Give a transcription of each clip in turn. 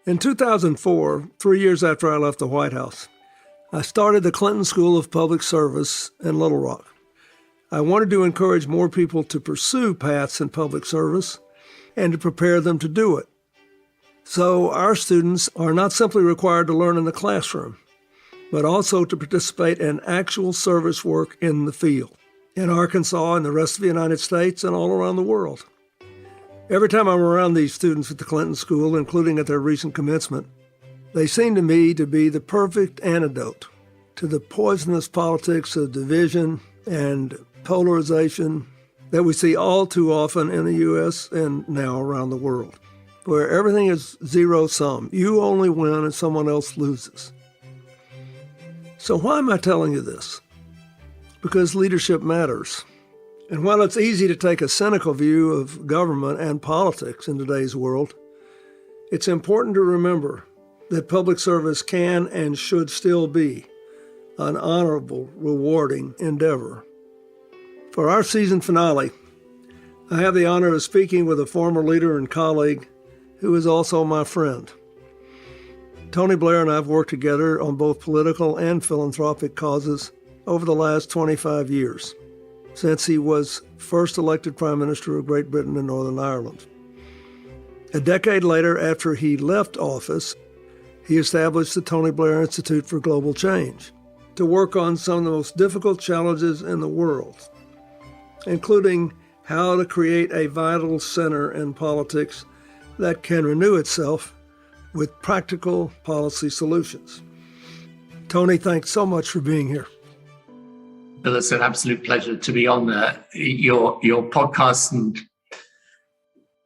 In 2004, 3 years after I left the White House, I started the Clinton School of Public Service in Little Rock. I wanted to encourage more people to pursue paths in public service and to prepare them to do it. So our students are not simply required to learn in the classroom, but also to participate in actual service work in the field, in Arkansas and the rest of the United States and all around the world. Every time I'm around these students at the Clinton School, including at their recent commencement, they seem to me to be the perfect antidote to the poisonous politics of division and polarization that we see all too often in the U.S. and now around the world, where everything is zero-sum. You only win and someone else loses. So why am I telling you this? Because leadership matters. And while it's easy to take a cynical view of government and politics in today's world, it's important to remember that public service can and should still be an honorable, rewarding endeavor. For our season finale, I have the honor of speaking with a former leader and colleague who is also my friend. Tony Blair and I have worked together on both political and philanthropic causes over the last 25 years, since he was first elected Prime Minister of Great Britain and Northern Ireland. A decade later, after he left office, he established the Tony Blair Institute for Global Change to work on some of the most difficult challenges in the world, including how to create a vital center in politics that can renew itself with practical policy solutions. Tony, thanks so much for being here. Bill, it's an absolute pleasure to be on your podcast. And,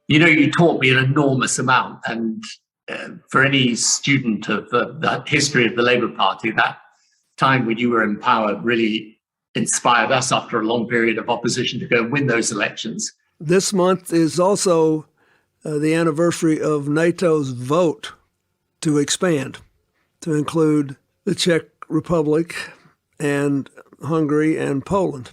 you taught me an enormous amount. And for any student of the history of the Labour Party, that time when you were in power really inspired us after a long period of opposition to go and win those elections. This month is also the anniversary of NATO's vote to expand, to include the Czech Republic and Hungary and Poland.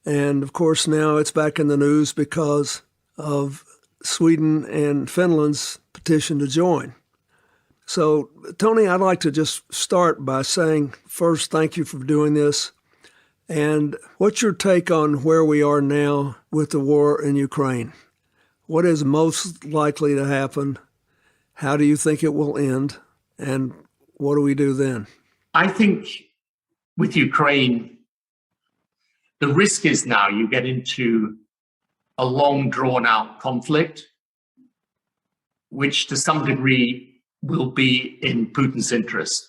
And of course, now it's back in the news because of Sweden and Finland's petition to join. So, Tony, I'd like to just start by saying, first, thank you for doing this. And what's your take on where we are now with the war in Ukraine? What is most likely to happen? How do you think it will end? And what do we do then? I think with Ukraine, the risk is now you get into a long drawn-out conflict, which to some degree will be in Putin's interest,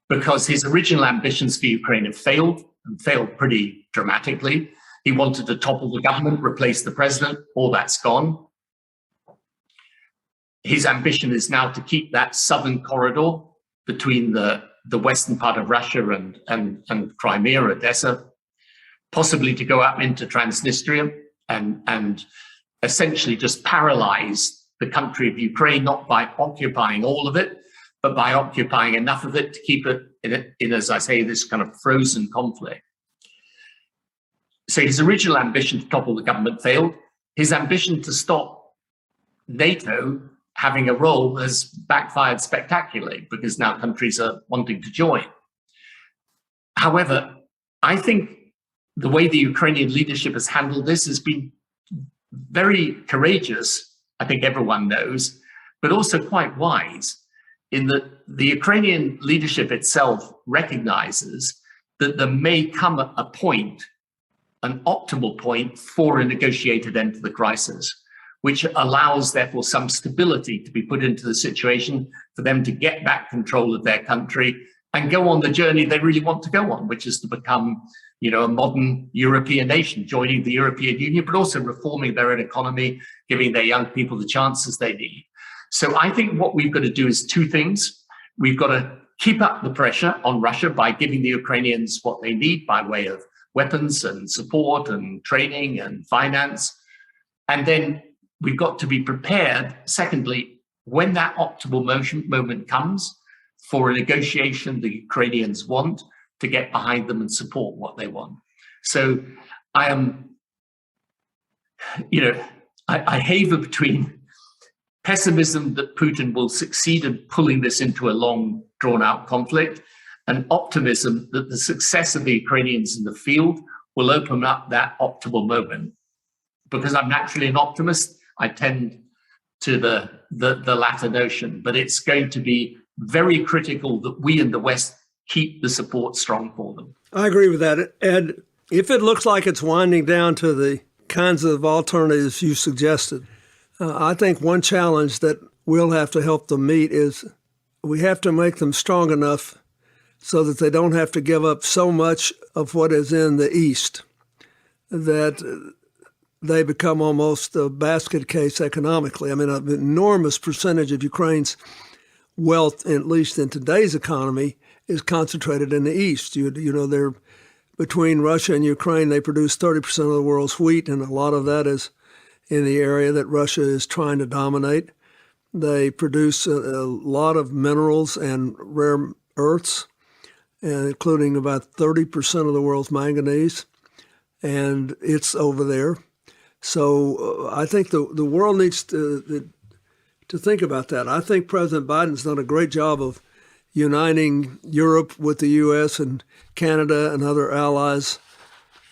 because his original ambitions for Ukraine have failed, and failed pretty dramatically. He wanted to topple the government, replace the president. All that's gone. His ambition is now to keep that southern corridor between the western part of Russia and Crimea, Odessa, possibly to go up into Transnistria and essentially just paralyze the country of Ukraine, not by occupying all of it, but by occupying enough of it to keep it in, as I say, this kind of frozen conflict. So his original ambition to topple the government failed. His ambition to stop NATO having a role has backfired spectacularly because now countries are wanting to join. However, I think the way the Ukrainian leadership has handled this has been very courageous, I think everyone knows, but also quite wise, in that the Ukrainian leadership itself recognizes that there may come a point, an optimal point for a negotiated end to the crisis, which allows, therefore, some stability to be put into the situation for them to get back control of their country and go on the journey they really want to go on, which is to become, a modern European nation, joining the European Union, but also reforming their own economy, giving their young people the chances they need. So I think what we've got to do is two things. We've got to keep up the pressure on Russia by giving the Ukrainians what they need by way of weapons and support and training and finance. And then we've got to be prepared, secondly, when that optimal moment comes for a negotiation the Ukrainians want, to get behind them and support what they want. So I am, I haver between pessimism that Putin will succeed in pulling this into a long, drawn-out conflict, and optimism that the success of the Ukrainians in the field will open up that optimal moment. Because I'm naturally an optimist, I tend to the latter notion, but it's going to be very critical that we in the West keep the support strong for them. I agree with that. Ed, if it looks like it's winding down to the kinds of alternatives you suggested, I think one challenge that we'll have to help them meet is we have to make them strong enough so that they don't have to give up so much of what is in the East that they become almost a basket case economically. I mean, an enormous percentage of Ukraine's wealth, at least in today's economy, is concentrated in the East. You know, they're between Russia and Ukraine, they produce 30% of the world's wheat, and a lot of that is in the area that Russia is trying to dominate. They produce a lot of minerals and rare earths, including about 30% of the world's manganese, and it's over there. So I think the world needs to think about that. I think President Biden's done a great job of uniting Europe with the U.S. and Canada and other allies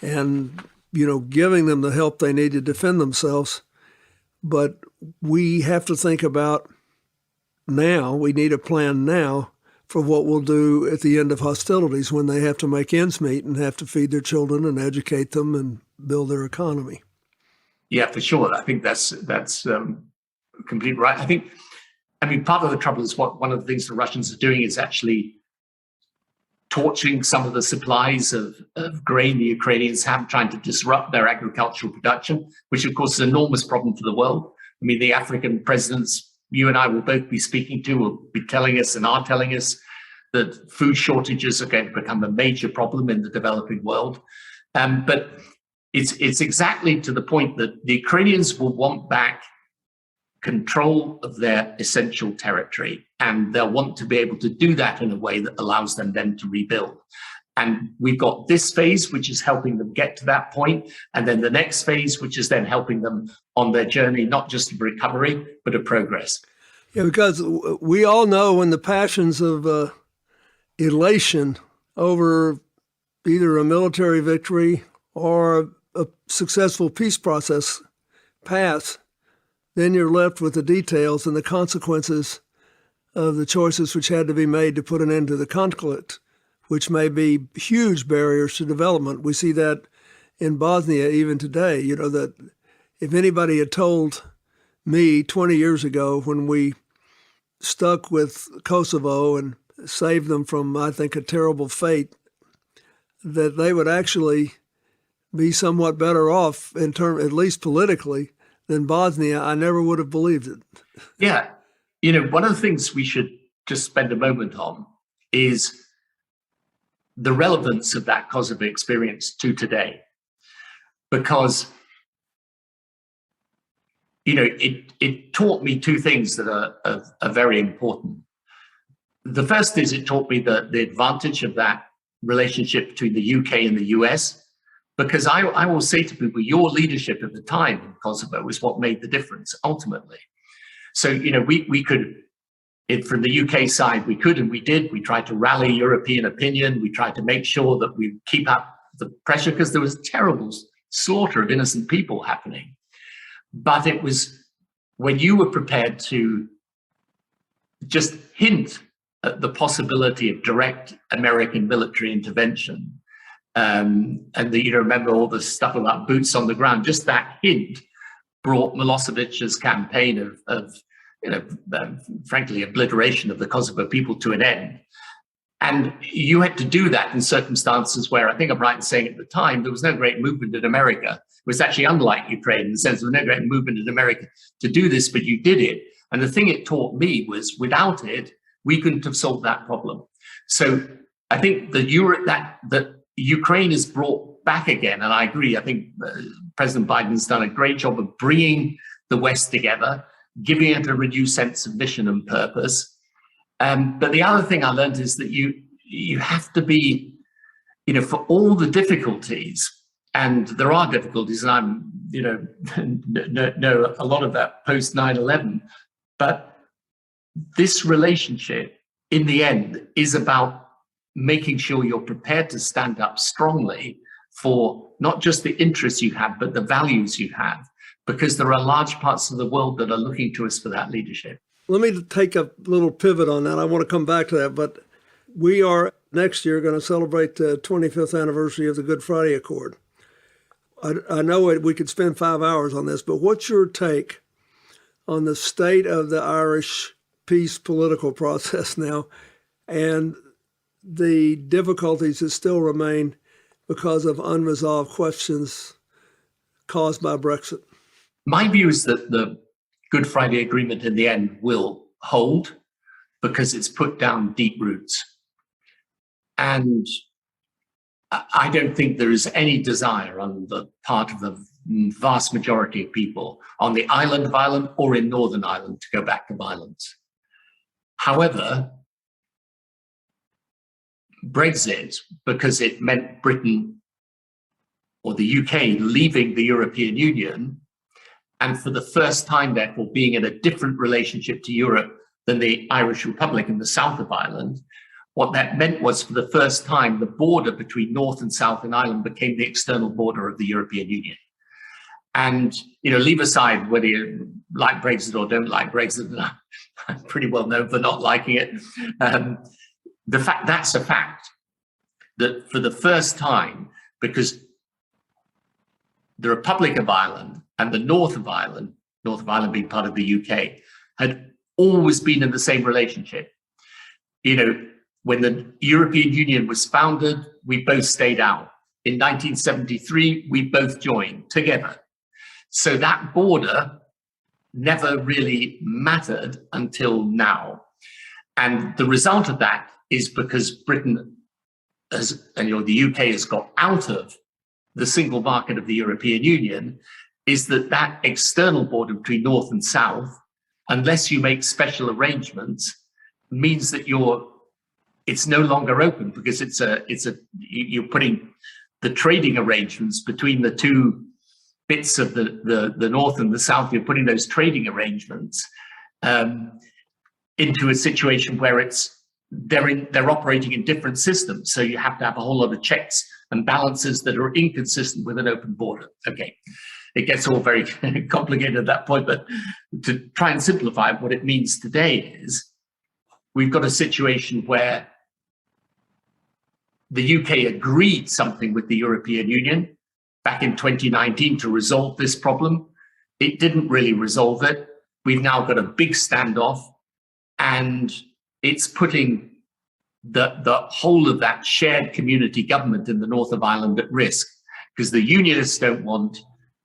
and, you know, giving them the help they need to defend themselves. But we have to think about now, we need a plan now for what we'll do at the end of hostilities when they have to make ends meet and have to feed their children and educate them and build their economy. Yeah, for sure. I think that's completely right. I mean, part of the trouble is one of the things the Russians are doing is actually torching some of the supplies of grain the Ukrainians have, trying to disrupt their agricultural production, which of course is an enormous problem for the world. I mean, the African presidents you and I will both be speaking to will be telling us and are telling us that food shortages are going to become a major problem in the developing world. But it's exactly to the point that the Ukrainians will want back control of their essential territory, and they'll want to be able to do that in a way that allows them then to rebuild. And we've got this phase, which is helping them get to that point, and then the next phase, which is then helping them on their journey, not just of recovery, but of progress. Yeah, because we all know when the passions of elation over either a military victory or a successful peace process pass, then you're left with the details and the consequences of the choices which had to be made to put an end to the conflict, which may be huge barriers to development. We see that in Bosnia even today. You know, that if anybody had told me 20 years ago when we stuck with Kosovo and saved them from, I think, a terrible fate, that they would actually be somewhat better off in term, at least politically, than Bosnia, I never would have believed it. Yeah. You know, one of the things we should just spend a moment on is the relevance of that Kosovo experience to today. Because, you know, it taught me two things that are very important. The first is it taught me the advantage of that relationship between the UK and the US. Because I will say to people, your leadership at the time in Kosovo was what made the difference, ultimately. So, you know, we could, from the UK side, we could and we did. We tried to rally European opinion. We tried to make sure that we keep up the pressure because there was terrible slaughter of innocent people happening. But it was when you were prepared to just hint at the possibility of direct American military intervention, and you know, remember all the stuff about boots on the ground, just that hint brought Milosevic's campaign of you know, frankly, obliteration of the Kosovo people to an end. And you had to do that in circumstances where, I think I'm right in saying at the time, there was no great movement in America. It was actually unlike Ukraine in the sense there was no great movement in America to do this, but you did it. And the thing it taught me was without it, we couldn't have solved that problem. So I think that Ukraine is brought back again, and I agree. I think President Biden's done a great job of bringing the West together, giving it a renewed sense of mission and purpose. But the other thing I learned is that you have to be, you know, for all the difficulties, and there are difficulties, and I'm, you know, know a lot of that post 9/11. But this relationship, in the end, is about making sure you're prepared to stand up strongly for not just the interests you have, but the values you have, because there are large parts of the world that are looking to us for that leadership. Let me take a little pivot on that. I want to come back to that, but we are next year going to celebrate the 25th anniversary of the Good Friday Accord. I know we could spend 5 hours on this, but what's your take on the state of the Irish peace political process now and the difficulties that still remain because of unresolved questions caused by Brexit? My view is that the Good Friday Agreement in the end will hold because it's put down deep roots. And I don't think there is any desire on the part of the vast majority of people on the island of Ireland or in Northern Ireland to go back to violence. However, Brexit, because it meant Britain or the UK leaving the European Union, and for the first time, therefore, being in a different relationship to Europe than the Irish Republic in the south of Ireland, what that meant was for the first time, the border between North and South in Ireland became the external border of the European Union. And, leave aside whether you like Brexit or don't like Brexit, and I'm pretty well known for not liking it. That's a fact that for the first time, because the Republic of Ireland and the North of Ireland being part of the UK, had always been in the same relationship. When the European Union was founded, we both stayed out. In 1973, we both joined together. So that border never really mattered until now. And the result of that is because Britain the UK has got out of the single market of the European Union, is that external border between North and South, unless you make special arrangements, means that it's no longer open, because you're putting the trading arrangements between the two bits of the North and the South, you're putting those trading arrangements into a situation where they're operating in different systems. So you have to have a whole lot of checks and balances that are inconsistent with an open border. Okay, it gets all very complicated at that point, but to try and simplify it, what it means today is we've got a situation where the UK agreed something with the European Union back in 2019 to resolve this problem. It didn't really resolve it. We've now got a big standoff, and it's putting the whole of that shared community government in the north of Ireland at risk, because the unionists don't want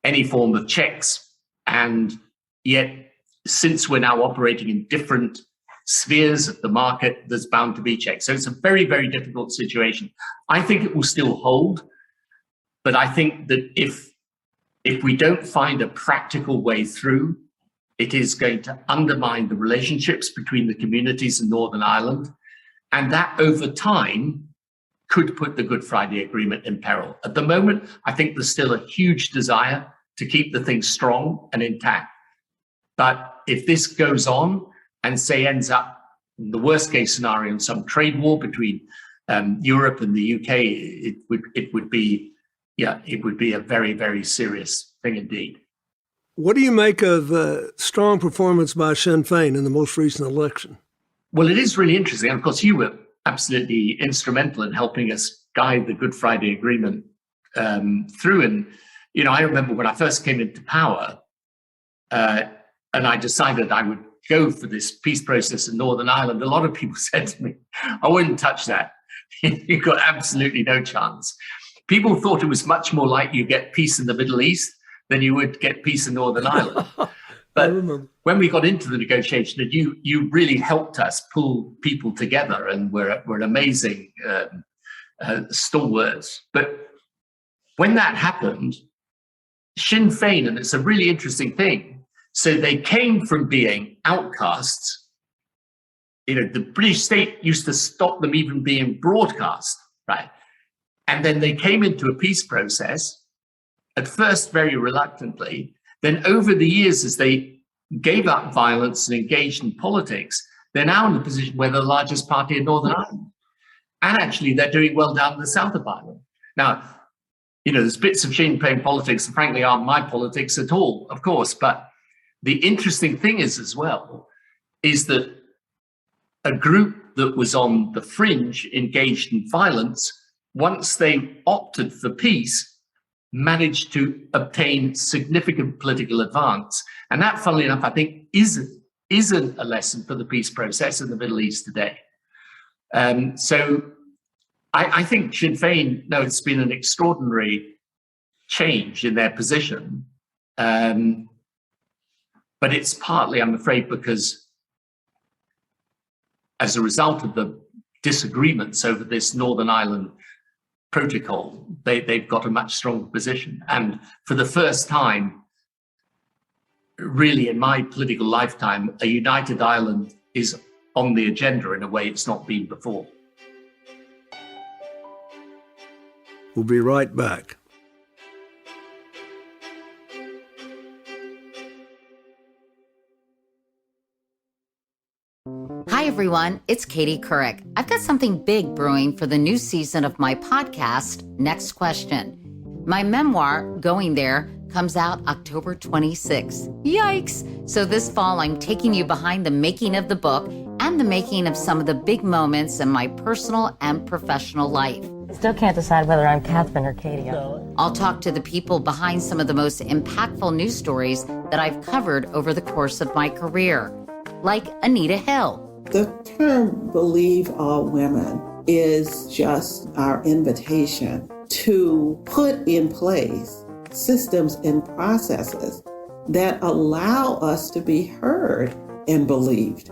any form of checks. And yet, since we're now operating in different spheres of the market, there's bound to be checks. So it's a very, very difficult situation. I think it will still hold, but I think that if we don't find a practical way through, it is going to undermine the relationships between the communities in Northern Ireland. And that over time could put the Good Friday Agreement in peril. At the moment, I think there's still a huge desire to keep the thing strong and intact. But if this goes on and ends up in the worst case scenario in some trade war between Europe and the UK, it would be a very, very serious thing indeed. What do you make of strong performance by Sinn Féin in the most recent election? Well, it is really interesting. And of course, you were absolutely instrumental in helping us guide the Good Friday Agreement through. And, I remember when I first came into power and I decided I would go for this peace process in Northern Ireland, a lot of people said to me, I wouldn't touch that. You've got absolutely no chance. People thought it was much more like you get peace in the Middle East than you would get peace in Northern Ireland. But when we got into the negotiation, you really helped us pull people together, and we're an amazing stalwarts. But when that happened, Sinn Féin, and it's a really interesting thing, so they came from being outcasts. The British state used to stop them even being broadcast, right? And then they came into a peace process, at first very reluctantly. Then over the years, as they gave up violence and engaged in politics, they're now in a position where they're the largest party in Northern Ireland. And actually, they're doing well down in the south of Ireland. Now, there's bits of Sinn Féin politics that frankly aren't my politics at all, of course. But the interesting thing is as well, is that a group that was on the fringe, engaged in violence, once they opted for peace, managed to obtain significant political advance. And that, funnily enough, I think isn't a lesson for the peace process in the Middle East today. So I think Sinn Féin, no, it's been an extraordinary change in their position. But it's partly, I'm afraid, because as a result of the disagreements over this Northern Ireland protocol, they've got a much stronger position. And for the first time, really in my political lifetime, a united Ireland is on the agenda in a way it's not been before. We'll be right back. Hi, everyone. It's Katie Couric. I've got something big brewing for the new season of my podcast, Next Question. My memoir, Going There, comes out October 26th. Yikes! So this fall, I'm taking you behind the making of the book and the making of some of the big moments in my personal and professional life. Still can't decide whether I'm Catherine or Katie. I'll talk to the people behind some of the most impactful news stories that I've covered over the course of my career, like Anita Hill. The term Believe All Women is just our invitation to put in place systems and processes that allow us to be heard and believed.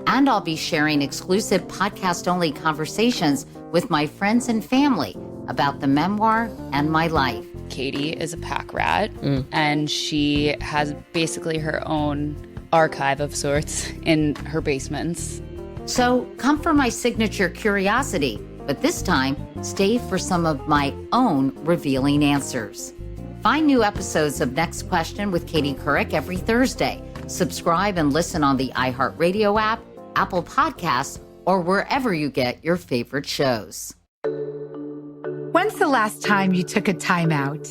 And I'll be sharing exclusive podcast-only conversations with my friends and family about the memoir and my life. Katie is a pack rat, and she has basically her own archive of sorts in her basements. So come for my signature curiosity, but this time, stay for some of my own revealing answers. Find new episodes of Next Question with Katie Couric every Thursday. Subscribe and listen on the iHeartRadio app, Apple Podcasts, or wherever you get your favorite shows. When's the last time you took a time out?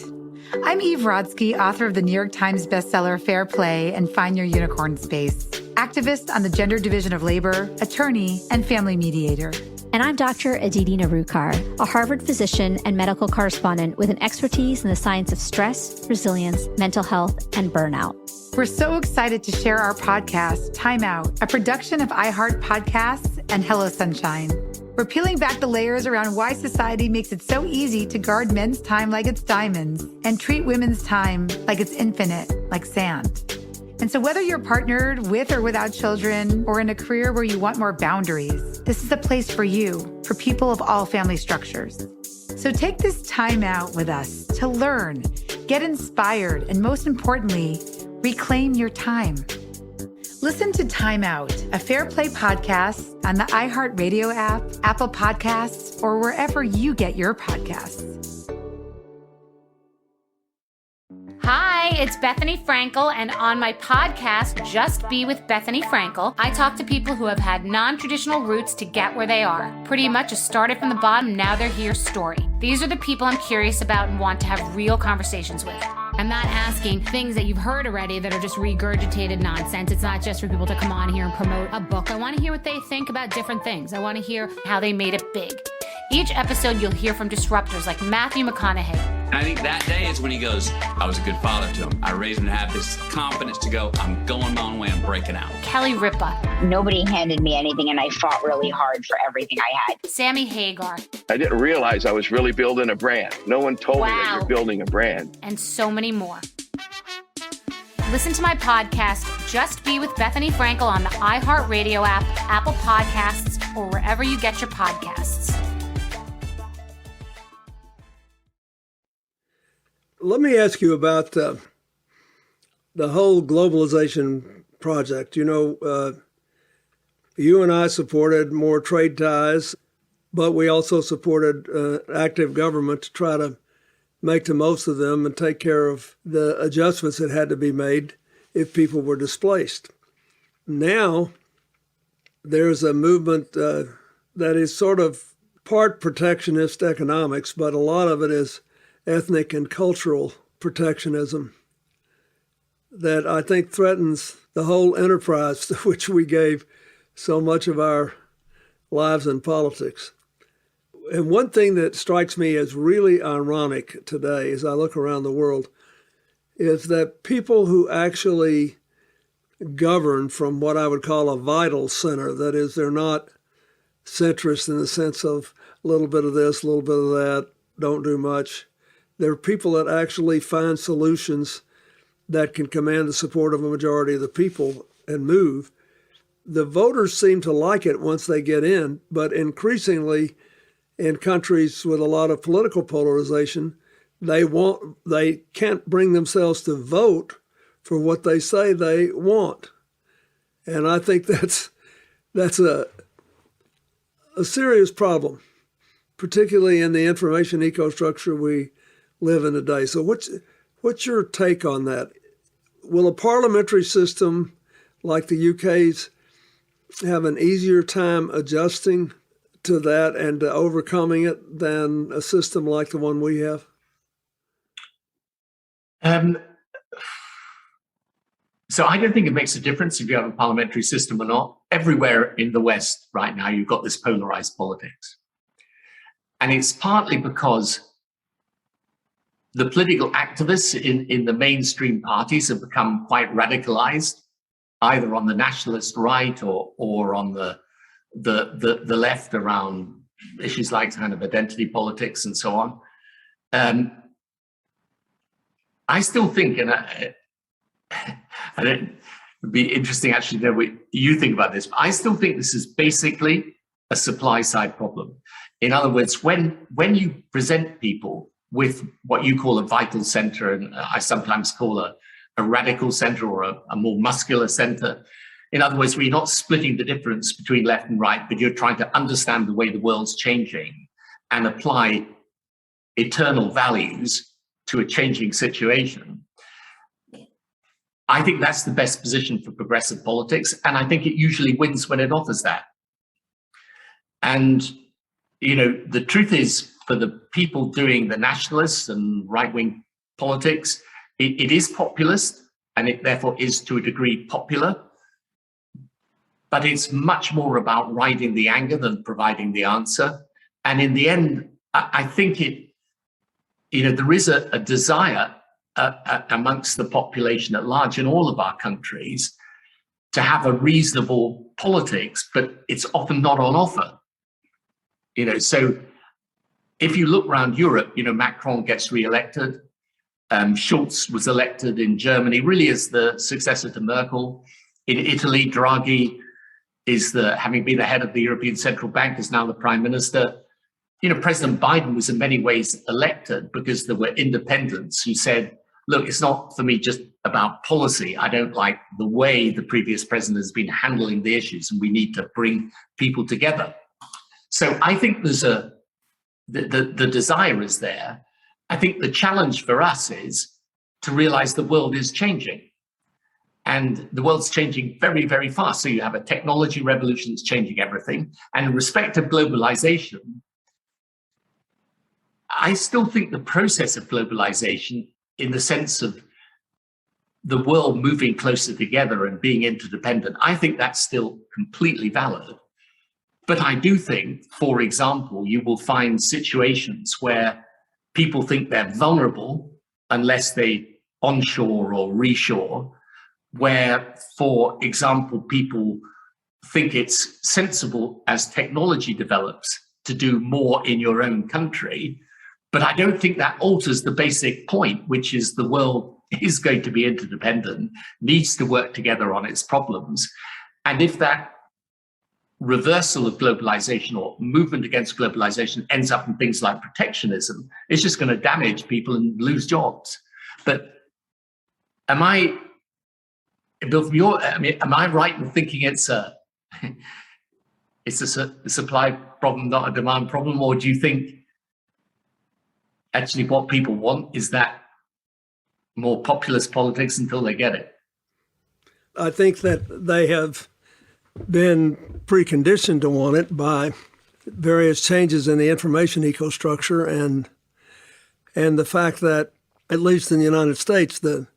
I'm Eve Rodsky, author of the New York Times bestseller Fair Play and Find Your Unicorn Space, activist on the gender division of labor, attorney, and family mediator. And I'm Dr. Aditi Narukar, a Harvard physician and medical correspondent with an expertise in the science of stress, resilience, mental health, and burnout. We're so excited to share our podcast, Time Out, a production of iHeart Podcasts and Hello Sunshine. We're peeling back the layers around why society makes it so easy to guard men's time like it's diamonds and treat women's time like it's infinite, like sand. And so whether you're partnered with or without children or in a career where you want more boundaries, this is a place for you, for people of all family structures. So take this time out with us to learn, get inspired, and most importantly, reclaim your time. Listen to Time Out, a Fair Play podcast on the iHeartRadio app, Apple Podcasts, or wherever you get your podcasts. Hi, it's Bethany Frankel, and on my podcast, Just Be with Bethany Frankel, I talk to people who have had non-traditional routes to get where they are. Pretty much a started from the bottom, now they're here story. These are the people I'm curious about and want to have real conversations with. I'm not asking things that you've heard already that are just regurgitated nonsense. It's not just for people to come on here and promote a book. I want to hear what they think about different things. I want to hear how they made it big. Each episode, you'll hear from disruptors like Matthew McConaughey. And I think that day is when he goes, I was a good father to him. I raised him to have this confidence to go, I'm going my own way, I'm breaking out. Kelly Ripa. Nobody handed me anything, and I fought really hard for everything I had. Sammy Hagar. I didn't realize I was really building a brand. No one told me that you're building a brand. And so many more. Listen to my podcast, Just Be with Bethany Frankel, on the iHeartRadio app, Apple Podcasts, or wherever you get your podcasts. Let me ask you about the whole globalization project. You know, you and I supported more trade ties, but we also supported active government to try to make the most of them and take care of the adjustments that had to be made if people were displaced. Now, there's a movement that is sort of part protectionist economics, but a lot of it is ethnic and cultural protectionism that I think threatens the whole enterprise to which we gave so much of our lives in politics. And one thing that strikes me as really ironic today as I look around the world is that people who actually govern from what I would call a vital center, that is, they're not centrist in the sense of a little bit of this, a little bit of that, don't do much. They're people that actually find solutions that can command the support of a majority of the people and move. The voters seem to like it once they get in, but increasingly in countries with a lot of political polarization, they can't bring themselves to vote for what they say they want. And I think that's a serious problem, particularly in the information ecostructure we live in today. So what's your take on that? Will a parliamentary system like the UK's have an easier time adjusting to that and to overcoming it than a system like the one we have? So I don't think it makes a difference if you have a parliamentary system or not. Everywhere in the West right now, you've got this polarized politics. And it's partly because the political activists in the mainstream parties have become quite radicalized, either on the nationalist right or on the left around issues like kind of identity politics and so on. I still think, and it'd be interesting actually to know what you think about this, but I still think this is basically a supply side problem. In other words, when you present people with what you call a vital center, and I sometimes call a radical center or a more muscular center. In other words, where you're not splitting the difference between left and right, but you're trying to understand the way the world's changing and apply eternal values to a changing situation. I think that's the best position for progressive politics, and I think it usually wins when it offers that. And, you know, the truth is, for the people doing the nationalists and right-wing politics, it is populist, and it therefore is to a degree popular, but it's much more about riding the anger than providing the answer. And in the end, I think there is a desire amongst the population at large in all of our countries to have a reasonable politics, but it's often not on offer. So if you look around Europe, Macron gets re-elected. Schulz was elected in Germany, really as the successor to Merkel. In Italy, Draghi is having been the head of the European Central Bank, is now the Prime Minister. President Biden was in many ways elected because there were independents who said, look, it's not for me just about policy. I don't like the way the previous president has been handling the issues, and we need to bring people together. So I think there's the desire is there. I think the challenge for us is to realize the world is changing. And the world's changing very, very fast. So you have a technology revolution that's changing everything. And in respect of globalization, I still think the process of globalization, in the sense of the world moving closer together and being interdependent, I think that's still completely valid. But I do think, for example, you will find situations where people think they're vulnerable unless they onshore or reshore, where, for example, people think it's sensible as technology develops to do more in your own country. But I don't think that alters the basic point, which is the world is going to be interdependent, needs to work together on its problems. And if that reversal of globalization or movement against globalization ends up in things like protectionism, it's just going to damage people and lose jobs. But am I right in thinking it's a supply problem, not a demand problem? Or do you think actually what people want is that more populist politics until they get it? I think that they have been preconditioned to want it by various changes in the information ecostructure and the fact that, at least in the United States, the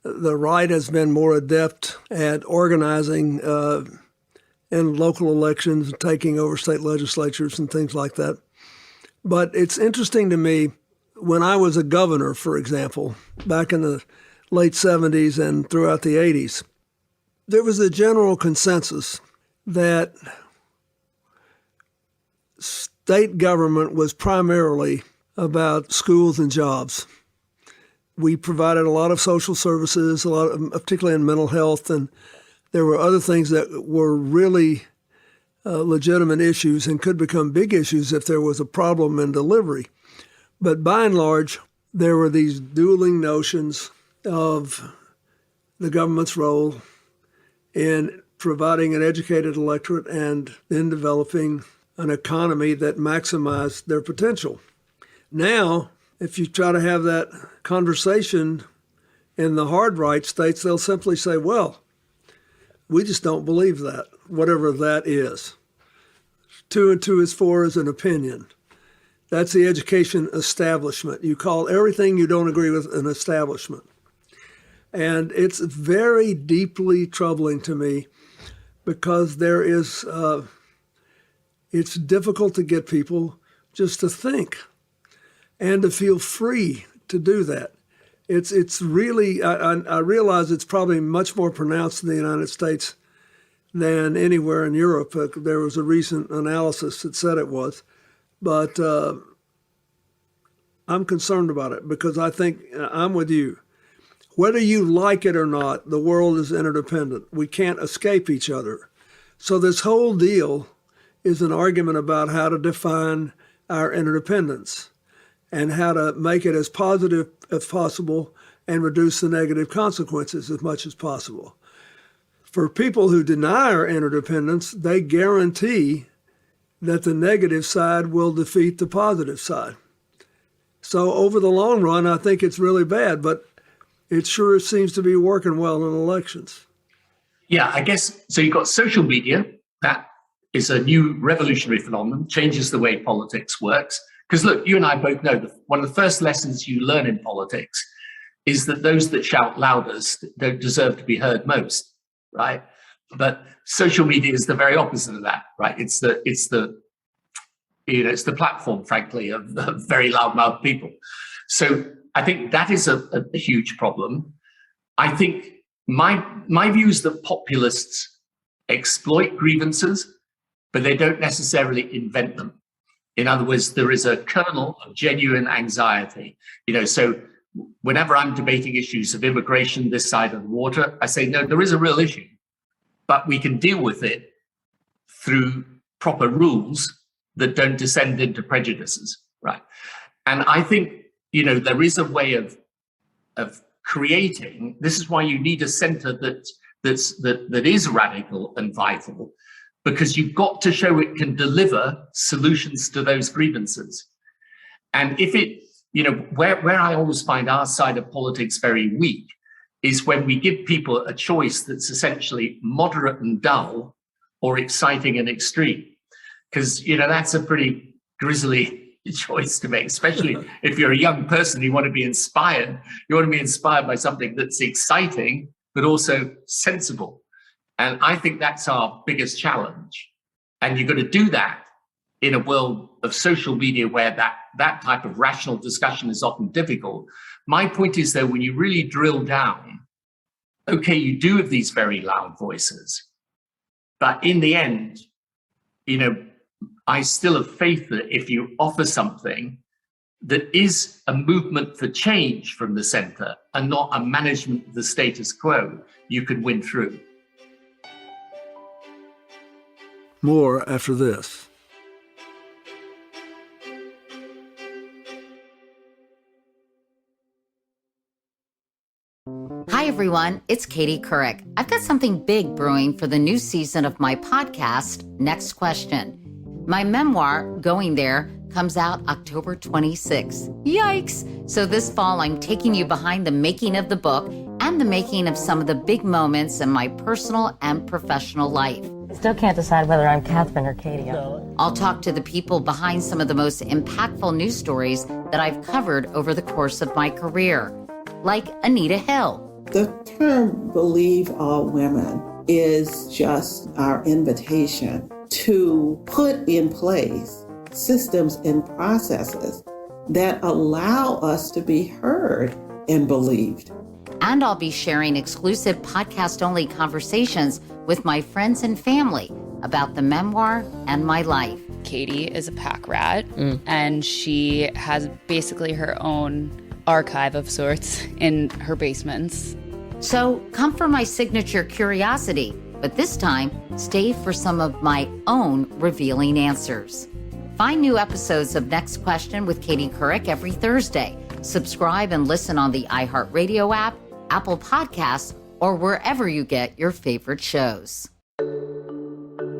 right has been more adept at organizing in local elections, taking over state legislatures and things like that. But it's interesting to me, when I was a governor, for example, back in the late 70s and throughout the 80s, there was a general consensus that state government was primarily about schools and jobs. We provided a lot of social services, particularly in mental health, and there were other things that were really legitimate issues and could become big issues if there was a problem in delivery. But by and large, there were these dueling notions of the government's role in providing an educated electorate and then developing an economy that maximized their potential. Now, if you try to have that conversation in the hard right states, they'll simply say, well, we just don't believe that, whatever that is. 2 and 2 is 4 is an opinion. That's the education establishment. You call everything you don't agree with an establishment. And it's very deeply troubling to me because there is, it's difficult to get people just to think and to feel free to do that. It's really, I realize it's probably much more pronounced in the United States than anywhere in Europe. There was a recent analysis that said it was. But I'm concerned about it because I think I'm with you. Whether you like it or not, the world is interdependent. We can't escape each other. So this whole deal is an argument about how to define our interdependence and how to make it as positive as possible and reduce the negative consequences as much as possible. For people who deny our interdependence, they guarantee that the negative side will defeat the positive side. So over the long run, I think it's really bad, but it sure seems to be working well in elections. Yeah, I guess, so you've got social media. That is a new revolutionary phenomenon, changes the way politics works. Because look, you and I both know that one of the first lessons you learn in politics is that those that shout loudest don't deserve to be heard most, right? But social media is the very opposite of that, right? It's the platform, frankly, of very loudmouth people. So I think that is a huge problem. I think my view is that populists exploit grievances, but they don't necessarily invent them. In other words, there is a kernel of genuine anxiety. So whenever I'm debating issues of immigration this side of the water, I say, no, there is a real issue, but we can deal with it through proper rules that don't descend into prejudices, right? And I think, there is a way of creating. This is why you need a center that is radical and vital, because you've got to show it can deliver solutions to those grievances. And if it, where I always find our side of politics very weak is when we give people a choice that's essentially moderate and dull or exciting and extreme. Because, that's a pretty grisly choice to make, especially if you're a young person, you want to be inspired. You want to be inspired by something that's exciting, but also sensible. And I think that's our biggest challenge. And you've got to do that in a world of social media where that type of rational discussion is often difficult. My point is, though, when you really drill down, okay, you do have these very loud voices, but in the end, I still have faith that if you offer something that is a movement for change from the center and not a management of the status quo, you can win through. More after this. Hi, everyone. It's Katie Couric. I've got something big brewing for the new season of my podcast, Next Question. My memoir, Going There, comes out October 26th. Yikes! So this fall, I'm taking you behind the making of the book and the making of some of the big moments in my personal and professional life. Still can't decide whether I'm Catherine or Katie. I'll talk to the people behind some of the most impactful news stories that I've covered over the course of my career, like Anita Hill. The term "believe all women" is just our invitation to put in place systems and processes that allow us to be heard and believed. And I'll be sharing exclusive podcast-only conversations with my friends and family about the memoir and my life. Katie is a pack rat, and she has basically her own archive of sorts in her basements. So come for my signature curiosity, but this time, stay for some of my own revealing answers. Find new episodes of Next Question with Katie Couric every Thursday. Subscribe and listen on the iHeartRadio app, Apple Podcasts, or wherever you get your favorite shows.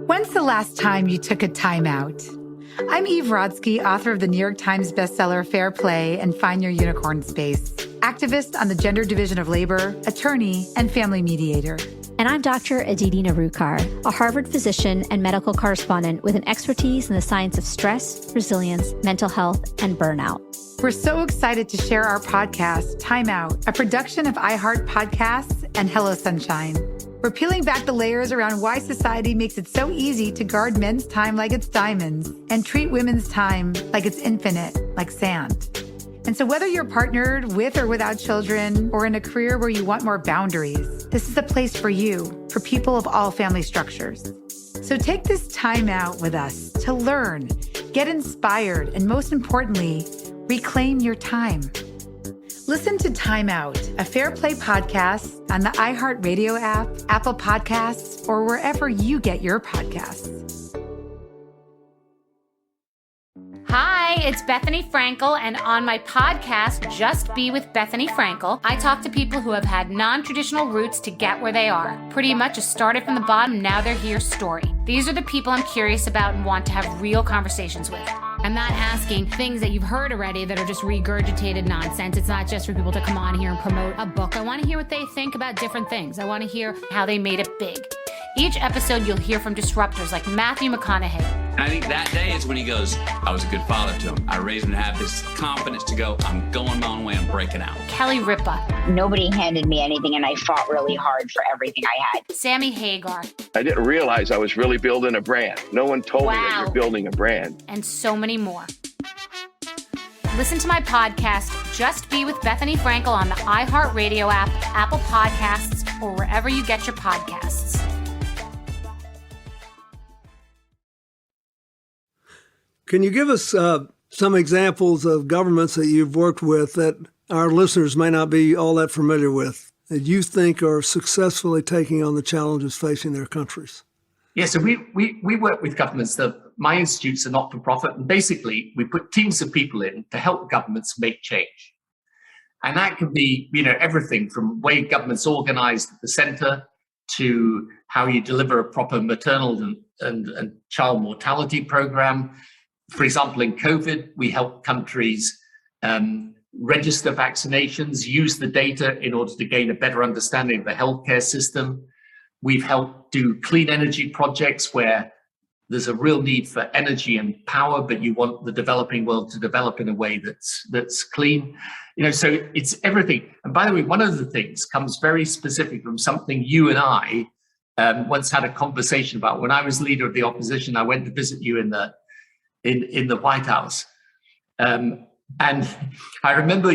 When's the last time you took a time out? I'm Eve Rodsky, author of the New York Times bestseller Fair Play and Find Your Unicorn Space, activist on the gender division of labor, attorney, and family mediator. And I'm Dr. Aditi Narukar, a Harvard physician and medical correspondent with an expertise in the science of stress, resilience, mental health, and burnout. We're so excited to share our podcast, Time Out, a production of iHeart Podcasts and Hello Sunshine. We're peeling back the layers around why society makes it so easy to guard men's time like it's diamonds and treat women's time like it's infinite, like sand. And so whether you're partnered with or without children or in a career where you want more boundaries, this is a place for you, for people of all family structures. So take this time out with us to learn, get inspired, and most importantly, reclaim your time. Listen to Time Out, a Fair Play podcast on the iHeartRadio app, Apple Podcasts, or wherever you get your podcasts. Hi, it's Bethany Frankel, and on my podcast, Just Be with Bethany Frankel, I talk to people who have had non-traditional routes to get where they are. Pretty much a started from the bottom, now they're here story. These are the people I'm curious about and want to have real conversations with. I'm not asking things that you've heard already that are just regurgitated nonsense. It's not just for people to come on here and promote a book. I want to hear what they think about different things. I want to hear how they made it big. Each episode, you'll hear from disruptors like Matthew McConaughey. And I think that day is when he goes, I was a good father to him. I raised him to have this confidence to go, I'm going my own way, I'm breaking out. Kelly Ripa. Nobody handed me anything, and I fought really hard for everything I had. Sammy Hagar. I didn't realize I was really building a brand. No one told me that you're building a brand. And so many more. Listen to my podcast, Just Be with Bethany Frankel, on the iHeartRadio app, Apple Podcasts, or wherever you get your podcasts. Can you give us some examples of governments that you've worked with that our listeners may not be all that familiar with, that you think are successfully taking on the challenges facing their countries? Yeah, so we work with governments. My institute's a not-for-profit, and basically we put teams of people in to help governments make change. And that can be, everything from way governments organized at the center to how you deliver a proper maternal and child mortality program. For example, in COVID, we helped countries register vaccinations, use the data in order to gain a better understanding of the healthcare system. We've helped do clean energy projects where there's a real need for energy and power, but you want the developing world to develop in a way that's clean. So it's everything. And by the way, one of the things comes very specific from something you and I once had a conversation about. When I was leader of the opposition, I went to visit you in the White House. And I remember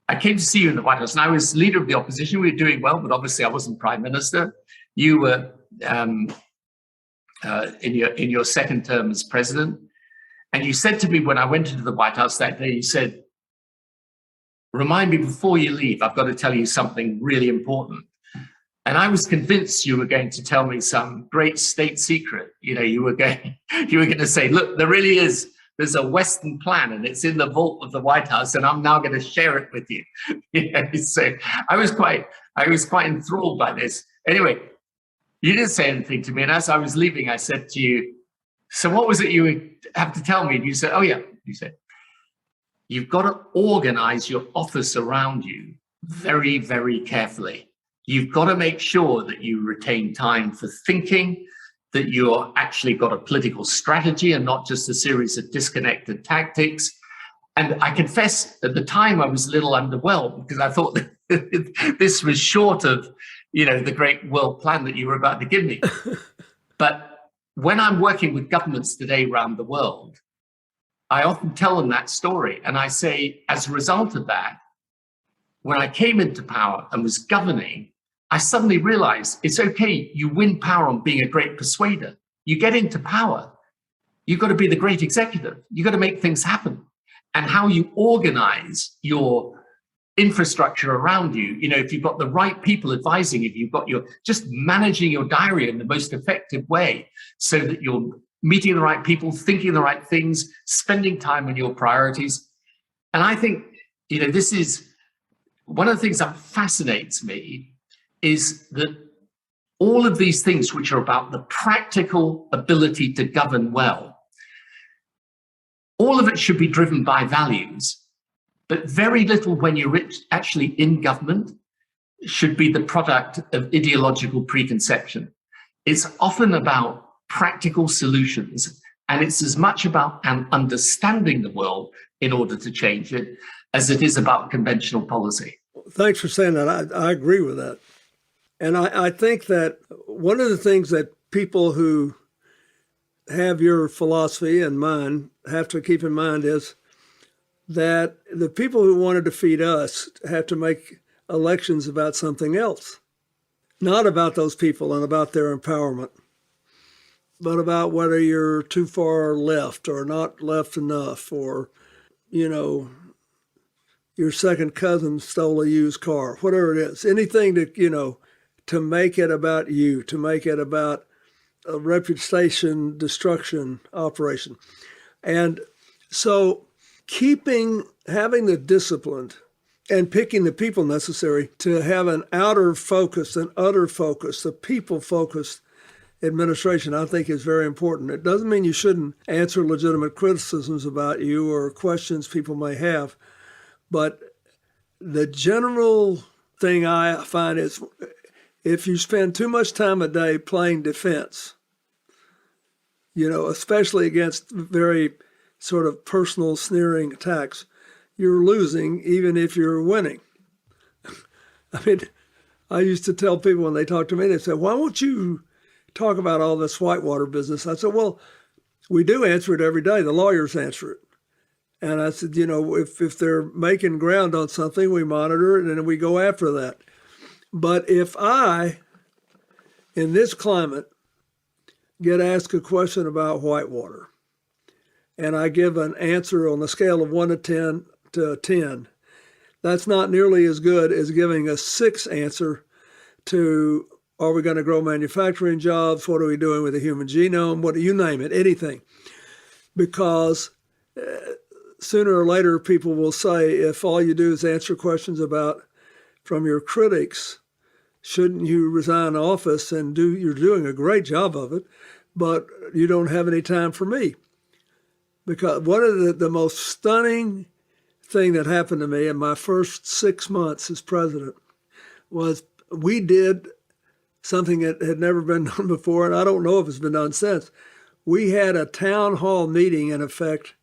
I came to see you in the White House, and I was leader of the opposition. We were doing well, but obviously I wasn't prime minister. You were in your second term as president. And you said to me when I went into the White House that day, you said, remind me before you leave, I've got to tell you something really important. And I was convinced you were going to tell me some great state secret. You were going to say, look, there's a Western plan and it's in the vault of the White House, and I'm now going to share it with you. So I was quite enthralled by this. Anyway, you didn't say anything to me. And as I was leaving, I said to you, so what was it you would have to tell me? And you said, oh yeah, you said, you've got to organize your office around you very, very carefully. You've got to make sure that you retain time for thinking, that you're actually got a political strategy and not just a series of disconnected tactics. And I confess, at the time I was a little underwhelmed because I thought that this was short of, the great world plan that you were about to give me. But when I'm working with governments today around the world, I often tell them that story. And I say, as a result of that, when I came into power and was governing, I suddenly realized it's okay. You win power on being a great persuader. You get into power. You've got to be the great executive. You've got to make things happen. And how you organize your infrastructure around you, if you've got the right people advising, if you've got just managing your diary in the most effective way so that you're meeting the right people, thinking the right things, spending time on your priorities. And I think, this is one of the things that fascinates me is that all of these things which are about the practical ability to govern well, all of it should be driven by values, but very little when you're actually in government should be the product of ideological preconception. It's often about practical solutions, and it's as much about understanding the world in order to change it as it is about conventional policy. Thanks for saying that. I agree with that. And I think that one of the things that people who have your philosophy and mine have to keep in mind is that the people who want to defeat us have to make elections about something else, not about those people and about their empowerment, but about whether you're too far left or not left enough, or, your second cousin stole a used car, whatever it is, anything that, to make it about you, to make it about a reputation destruction operation. And so having the discipline and picking the people necessary to have an outer focus, an utter focus, a people-focused administration, I think is very important. It doesn't mean you shouldn't answer legitimate criticisms about you or questions people may have, but the general thing I find is if you spend too much time a day playing defense, especially against very sort of personal sneering attacks, you're losing even if you're winning. I mean, I used to tell people when they talk to me, they say, why won't you talk about all this whitewater business? I said, well, we do answer it every day. The lawyers answer it. And I said, if they're making ground on something, we monitor it and then we go after that. But if I, in this climate, get asked a question about whitewater, and I give an answer on a scale of 1 to 10, that's not nearly as good as giving a 6 answer to, are we going to grow manufacturing jobs? What are we doing with the human genome? What do you name it? Anything. Because sooner or later, people will say, if all you do is answer questions from your critics, shouldn't you resign office and you're doing a great job of it, but you don't have any time for me. Because one of the most stunning thing that happened to me in my first 6 months as president was we did something that had never been done before, and I don't know if it's been done since. We had a town hall meeting, in effect,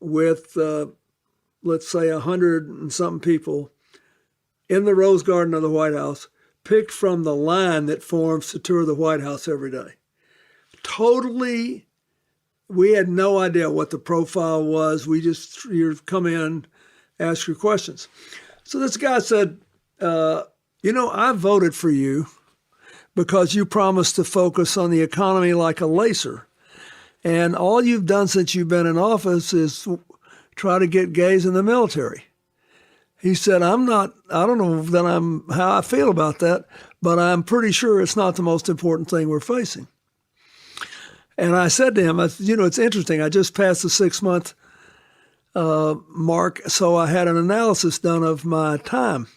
with, let's say, 100 and something people in the Rose Garden of the White House, picked from the line that forms to tour the White House every day. Totally, we had no idea what the profile was. You come in, ask your questions. So this guy said, I voted for you because you promised to focus on the economy like a laser. And all you've done since you've been in office is try to get gays in the military. He said, I don't know how I feel about that, but I'm pretty sure it's not the most important thing we're facing. And I said to him, it's interesting. I just passed the 6-month mark, so I had an analysis done of my time.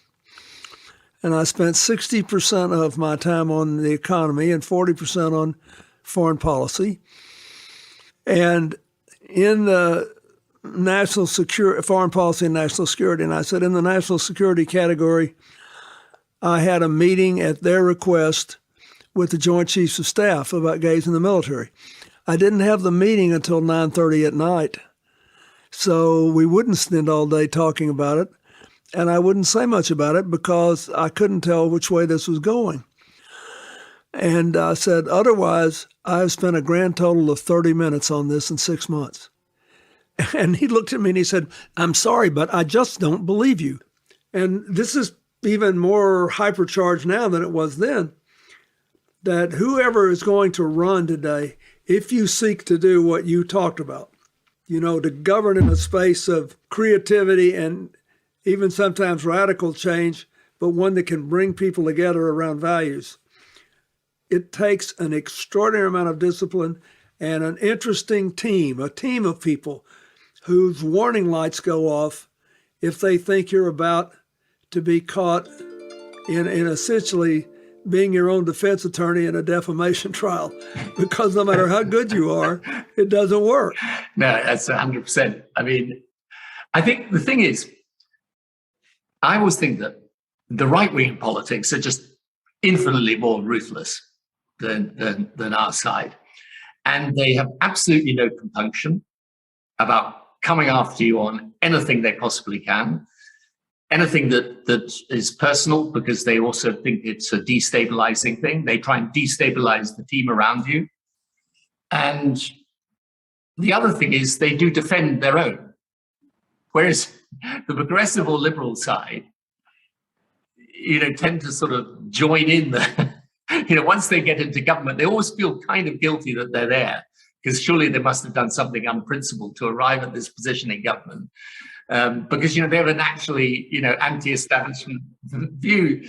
And I spent 60% of my time on the economy and 40% on foreign policy. And in the national security, foreign policy and national security. And I said, in the national security category, I had a meeting at their request with the Joint Chiefs of Staff about gays in the military. I didn't have the meeting until 9:30 at night, so we wouldn't spend all day talking about it, and I wouldn't say much about it because I couldn't tell which way this was going. And I said, otherwise, I've spent a grand total of 30 minutes on this in 6 months. And he looked at me and he said, I'm sorry, but I just don't believe you. And this is even more hypercharged now than it was then, that whoever is going to run today, if you seek to do what you talked about, to govern in a space of creativity and even sometimes radical change, but one that can bring people together around values, it takes an extraordinary amount of discipline and an interesting team, a team of people whose warning lights go off if they think you're about to be caught in essentially being your own defense attorney in a defamation trial, because no matter how good you are, it doesn't work. No, that's 100%. I mean, I think the thing is, I always think that the right-wing politics are just infinitely more ruthless than our side. And they have absolutely no compunction about coming after you on anything they possibly can, anything that is personal, because they also think it's a destabilizing thing. They try and destabilize the team around you. And the other thing is they do defend their own. Whereas the progressive or liberal side, tend to sort of join in the, once they get into government, they always feel kind of guilty that they're there, because surely they must have done something unprincipled to arrive at this position in government. Because, they have a naturally, anti-establishment view.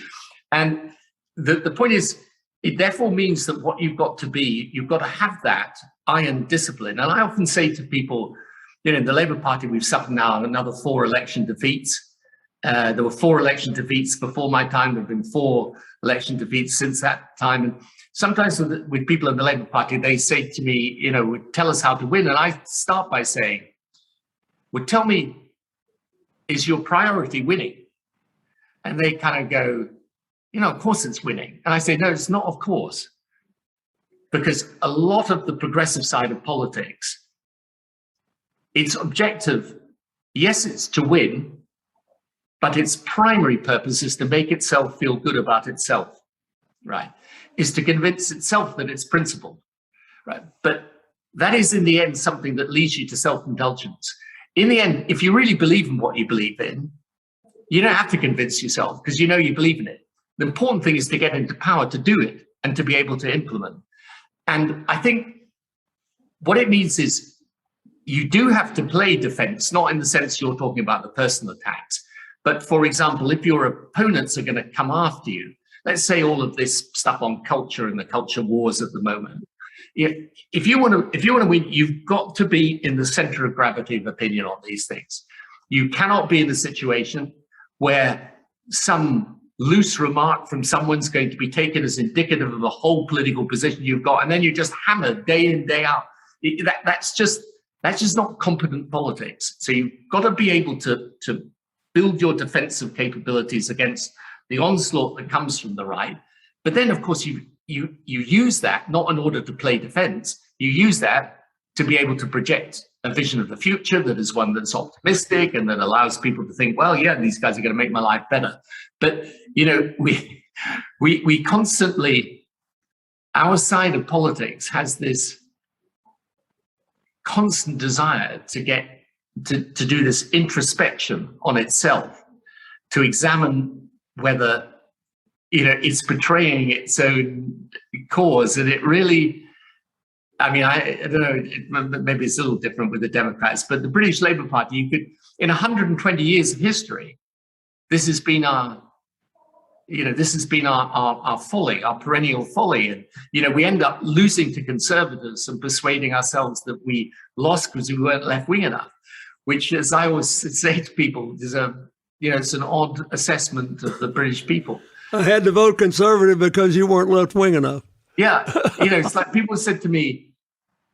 And the point is, it therefore means that what you've got to be, you've got to have that iron discipline. And I often say to people, in the Labour Party, we've suffered now another 4 election defeats. There were 4 election defeats before my time. There have been 4 election defeats since that time. And sometimes with people in the Labour Party, they say to me, tell us how to win. And I start by saying, tell me, is your priority winning? And they kind of go, of course it's winning. And I say, no, it's not of course. Because a lot of the progressive side of politics, its objective, yes, it's to win, but its primary purpose is to make itself feel good about itself, right? Is to convince itself that it's principled, right? But that is in the end something that leads you to self-indulgence. In the end, if you really believe in what you believe in, you don't have to convince yourself because you believe in it. The important thing is to get into power to do it and to be able to implement. And I think what it means is you do have to play defense, not in the sense you're talking about the personal attacks. But for example, if your opponents are going to come after you, let's say all of this stuff on culture and the culture wars at the moment, if you want to win, you've got to be in the center of gravity of opinion on these things. You cannot be in a situation where some loose remark from someone's going to be taken as indicative of the whole political position you've got, and then you just hammer day in, day out. That's just not competent politics. So you've got to be able to build your defensive capabilities against the onslaught that comes from the right. But then, of course, you use that not in order to play defense. You use that to be able to project a vision of the future that is one that's optimistic and that allows people to think, well, yeah, these guys are going to make my life better. But, we constantly, our side of politics has this constant desire to get to do this introspection on itself, to examine whether it's betraying its own cause. And it really, I don't know, maybe it's a little different with the Democrats, but the British Labour Party, you could, in 120 years of history, this has been our folly, our perennial folly. And, we end up losing to conservatives and persuading ourselves that we lost because we weren't left-wing enough, which, as I always say to people, is it's an odd assessment of the British people. I had to vote conservative because you weren't left-wing enough. Yeah. It's like people said to me,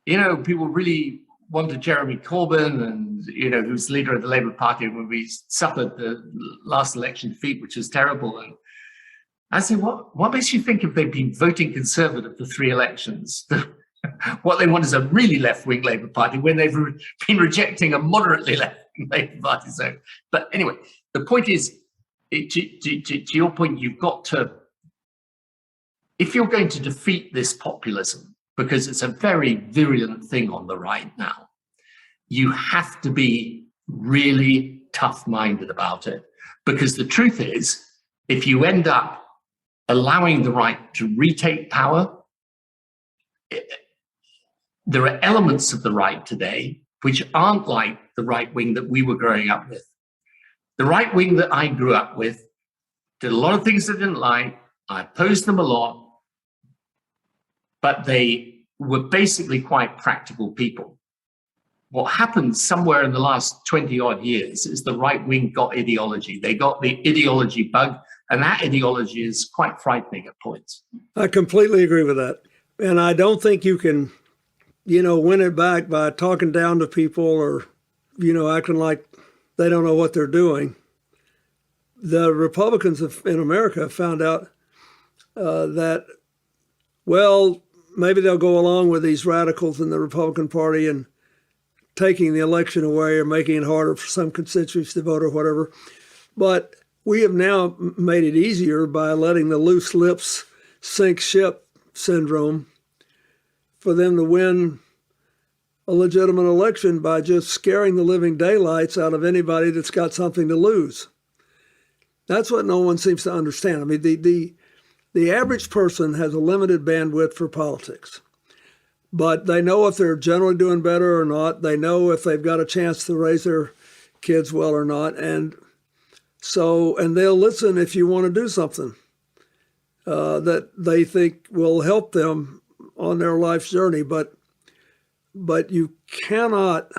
people really one to Jeremy Corbyn, and who's leader of the Labour Party, when we suffered the last election defeat, which was terrible. And I said, what makes you think if they've been voting Conservative for 3 elections, what they want is a really left-wing Labour Party when they've been rejecting a moderately left-wing Labour Party? So, but anyway, the point is, to your point, you've got to, if you're going to defeat this populism, because it's a very virulent thing on the right now, you have to be really tough-minded about it. Because the truth is, if you end up allowing the right to retake power, there are elements of the right today which aren't like the right wing that we were growing up with. The right wing that I grew up with did a lot of things I didn't like. I opposed them a lot, but they were basically quite practical people. What happened somewhere in the last 20 odd years is the right wing got ideology. They got the ideology bug, and that ideology is quite frightening at points. I completely agree with that. And I don't think you can, win it back by talking down to people or, acting like they don't know what they're doing. The Republicans in America have found out that, well, maybe they'll go along with these radicals in the Republican Party and taking the election away or making it harder for some constituents to vote or whatever. But we have now made it easier by letting the loose lips sink ship syndrome for them to win a legitimate election by just scaring the living daylights out of anybody that's got something to lose. That's what no one seems to understand. I mean, the average person has a limited bandwidth for politics, but they know if they're generally doing better or not. They know if they've got a chance to raise their kids well or not. And they'll listen if you want to do something that they think will help them on their life's journey. But you cannot,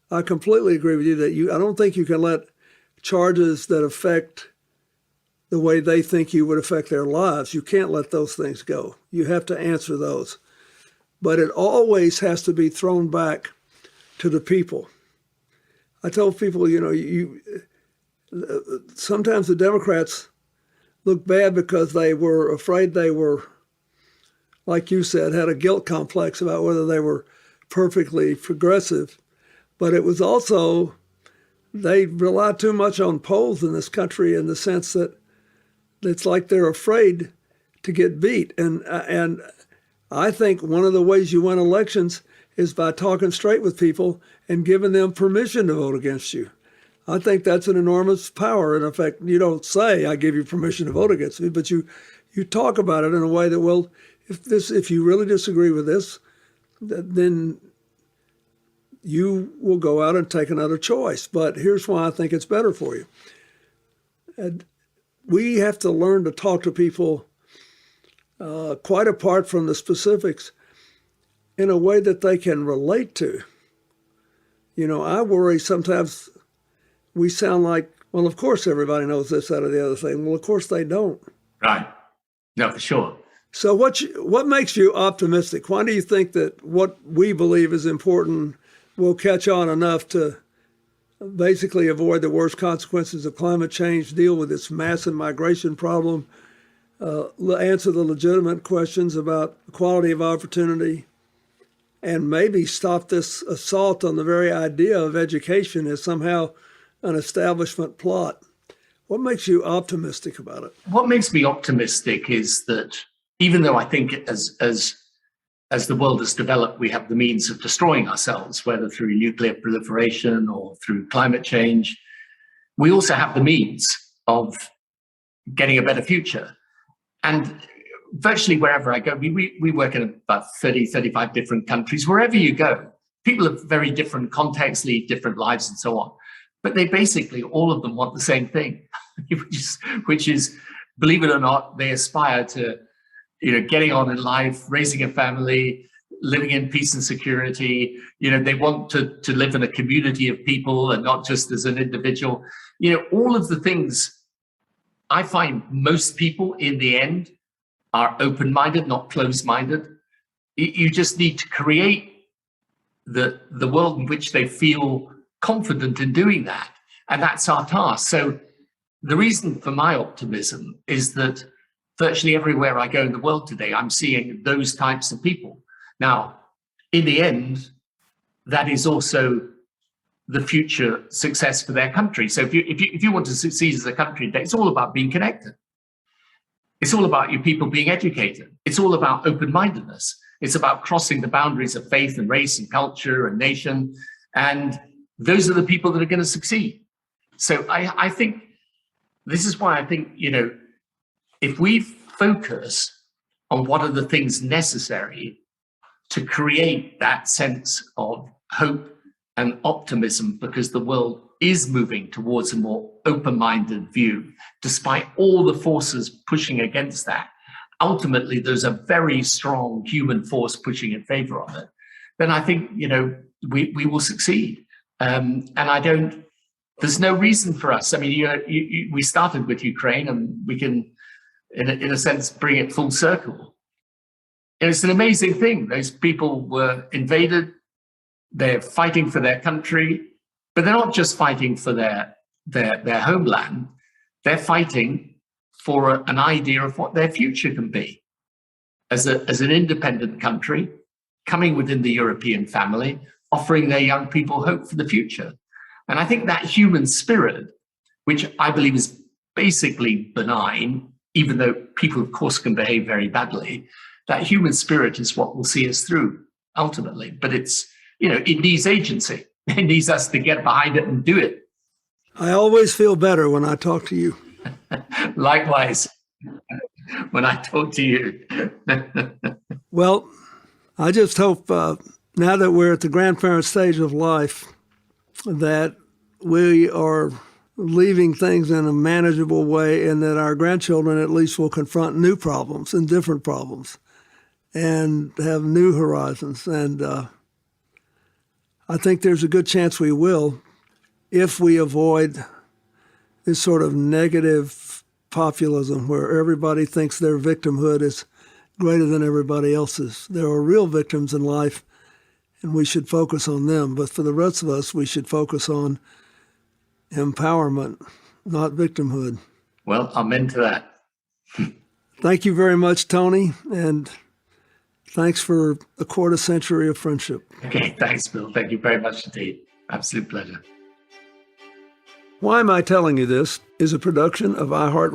I completely agree with you that I don't think you can let charges that affect the way they think you would affect their lives. You can't let those things go. You have to answer those. But it always has to be thrown back to the people. I tell people, sometimes the Democrats look bad because they were afraid they were, like you said, had a guilt complex about whether they were perfectly progressive. But it was also, they rely too much on polls in this country in the sense that it's like they're afraid to get beat. And I think one of the ways you win elections is by talking straight with people and giving them permission to vote against you. I think that's an enormous power. In effect, you don't say, I give you permission to vote against me, but you talk about it in a way that, well, if you really disagree with this, then you will go out and take another choice. But here's why I think it's better for you. And we have to learn to talk to people quite apart from the specifics in a way that they can relate to. I worry sometimes we sound like, well, of course everybody knows this, that, or the other thing. Well, of course they don't. Right. No, for sure. So what makes you optimistic? Why do you think that what we believe is important will catch on enough to basically avoid the worst consequences of climate change, deal with this massive migration problem, answer the legitimate questions about equality of opportunity, and maybe stop this assault on the very idea of education as somehow an establishment plot? What makes you optimistic about it? What makes me optimistic is that even though I think as the world has developed, we have the means of destroying ourselves, whether through nuclear proliferation or through climate change, we also have the means of getting a better future. And virtually wherever I go, we work in about 30, 35 different countries. Wherever you go, people have very different contexts, lead different lives and so on. But they basically, all of them want the same thing, which is, believe it or not, they aspire to getting on in life, raising a family, living in peace and security. They want to live in a community of people and not just as an individual. All of the things. I find most people in the end are open-minded, not closed-minded. You just need to create the world in which they feel confident in doing that. And that's our task. So the reason for my optimism is that virtually everywhere I go in the world today, I'm seeing those types of people. Now, in the end, that is also the future success for their country. So if you want to succeed as a country, it's all about being connected. It's all about your people being educated. It's all about open-mindedness. It's about crossing the boundaries of faith and race and culture and nation. And those are the people that are going to succeed. So I think this is why I think, if we focus on what are the things necessary to create that sense of hope and optimism, because the world is moving towards a more open-minded view, despite all the forces pushing against that. Ultimately, there's a very strong human force pushing in favor of it. Then I think, we will succeed. And there's no reason for us. I mean, we started with Ukraine, and we can, in a sense, bring it full circle. And it's an amazing thing. Those people were invaded. They're fighting for their country, but they're not just fighting for their homeland. They're fighting for an idea of what their future can be as an independent country, coming within the European family, offering their young people hope for the future. And I think that human spirit, which I believe is basically benign, even though people, of course, can behave very badly, that human spirit is what will see us through ultimately. But it's, it needs agency. It needs us to get behind it and do it. I always feel better when I talk to you. Likewise, when I talk to you. Well, I just hope now that we're at the grandparent stage of life, that we are leaving things in a manageable way, and that our grandchildren at least will confront new problems and different problems and have new horizons. And I think there's a good chance we will, if we avoid this sort of negative populism where everybody thinks their victimhood is greater than everybody else's. There are real victims in life, and we should focus on them. But for the rest of us, we should focus on empowerment, not victimhood. Well, amen to that. Thank you very much, Tony, and thanks for a quarter century of friendship. Okay, thanks, Bill. Thank you very much indeed. Absolute pleasure. Why Am I Telling You This is a production of iHeart